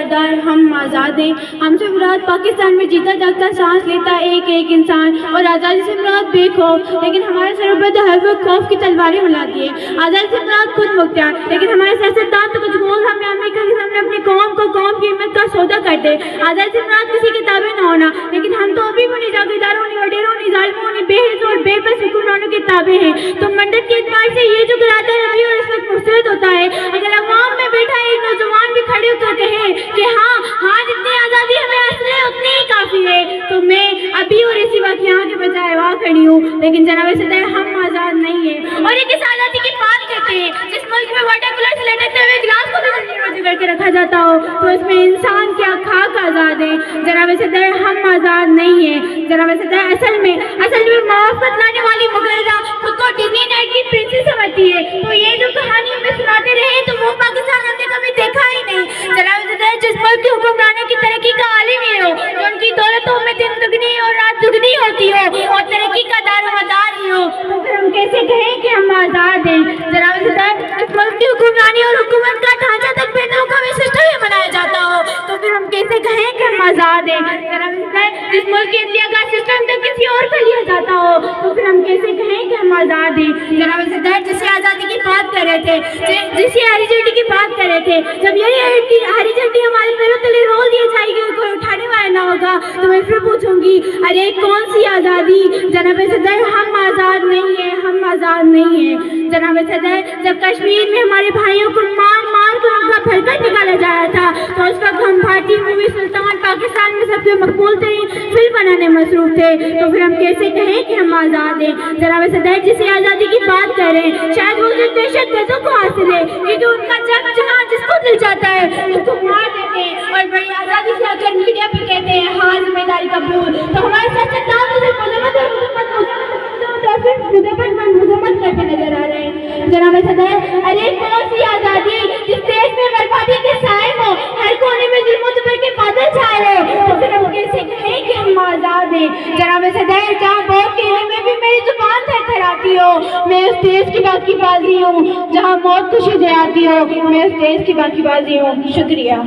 سردار ہم آزاد ہیں. ہم سے مراد پاکستان میں جیتا جاگتا سانس لیتا ایک ایک انسان, اور آزادی سے مراد بے خوف لیکن ہمارے سروں پر ہر وقت خوف کی تلواریں اڑاتی ہے. آزادی سے مراد خود مختار لیکن ہمارے سیاستدان تو کچھ گول ہمیں امریکہ کے سامنے اپنی قوم کو قوم کی ہمت کا سودا کر دے. آزادی سے مراد کسی کی تابع نہ ہونا لیکن ہم تو ابھی بھی نہیں جاگیرداروں نہیں وڈیروں نہیں ظالموں نہیں بے حس اور بے بس حکمرانوں کے تابع ہیں. تو منڈت کے اعتبار سے یہ جو گراتا ہے ابھی اور اس وقت مسترد ہوتا ہے. اگر عوام میں بیٹھا ایک نوجوان بھی کھڑے ہو کر کہے کہ ہاں جتنی آزادی ہمیں حاصل ہے اتنی ہی کافی ہے, تو میں ابھی اور اسی وقت یہاں کے بجائے وہاں کھڑی ہوں. لیکن جناب صدر ہم آزاد نہیں ہیں اور یہ کس آزادی کی بات کرتے ہیں جس ملک میں واٹر کولر سے لٹکتے ہوئے گلاس کو بھی روزی کر کے رکھا جاتا ہو, تو اس میں انسان کیا خاک آزاد ہے. جناب صدر ہم آزاد نہیں ہیں. جناب صدر اصل میں موافقت لانے والی مغرضہ خود کو ڈزنی لینڈ کی پرنسس سمجھتی ہے, تو یہ جو کہانی ہمیں سناتے رہے تو وہ پاکستان ہم نے کبھی دیکھا ہی نہیں. جناب صدر جس ملک کے حکمرانوں کی ترقی کا عالم یہ ہو کہ ان کی دولتوں میں دن دگنی اور رات دگنی ہوتی ہو اور ترقی کا دار و مدار ہی ہو, تو پھر ہم کیسے کہیں کہ ہم آزاد ہیں. جناب صدر اس ملک کی حکمرانی اور حکومت کا ڈھانچہ تک بین الاقوامی سسٹم ہی بنایا جاتا ہو, تو پھر ہم کیسے کہیں کہ ہم آزاد ہیں. جناب صدر جس ملک کے انڈیا کا سسٹم تک کسی اور کا لیا جاتا ہو, تو پھر ہم کیسے کہیں کہ ہم آزاد ہیں. جناب صدر جسے آزادی کی بات کر رہے تھے, جسے ہری جھنڈی کی بات کر رہے تھے, جب یہ ہری جھنڈی ہمارے پیروں تلے رول دی جائے گی کوئی اٹھانے والا نہ ہوگا, تو میں پھر پوچھوں گی ارے کون سی آزادی. جناب صدر ہم آزاد نہیں ہیں, ہم آزاد نہیں ہیں. جناب صدر جب کشمیر میں ہمارے بھائیوں کو مار کر ان کا بھر کر نکالا جا رہا تھا, تو اس وقت ہم بھارتی مووی سلطان پاکستان میں سب سے مقبول ترین فلم بنانے مصروف تھے, تو پھر ہم کیسے کہیں کہ ہم آزاد ہیں. جناب صدر جسے آزادی کی بات کر رہے ہیں شاید وہ دہشت گردوں کو حاصل ہے کیونکہ ان کا جہاں جس کو دل چاہتا ہے اس کو مار دیتے ہیں اور بڑی آزادی سے آ کر میڈیا پہ کہتے ہیں ہاں ذمہ داری قبول. تو ہمارے سیاستدان مذمت کرتے نظر آ رہے ہیں. جناب صدر ارے کون سی آزادی جس دیش میں بربادی کے سائے ہو, ہر کونے میں ظلم و جبر کے بادل چھائے ہو, تو پھر ہم کیسے کہیں کہ ہم آزاد ہیں. جناب صدر جہاں بہت کہنے میں بھی میری زبان تھرتھراتی ہو, میں اس دیش کی باقی بازی ہوں. جہاں موت خوشی دے آتی ہو, میں اس دیش کی باقی بازی ہوں. شکریہ.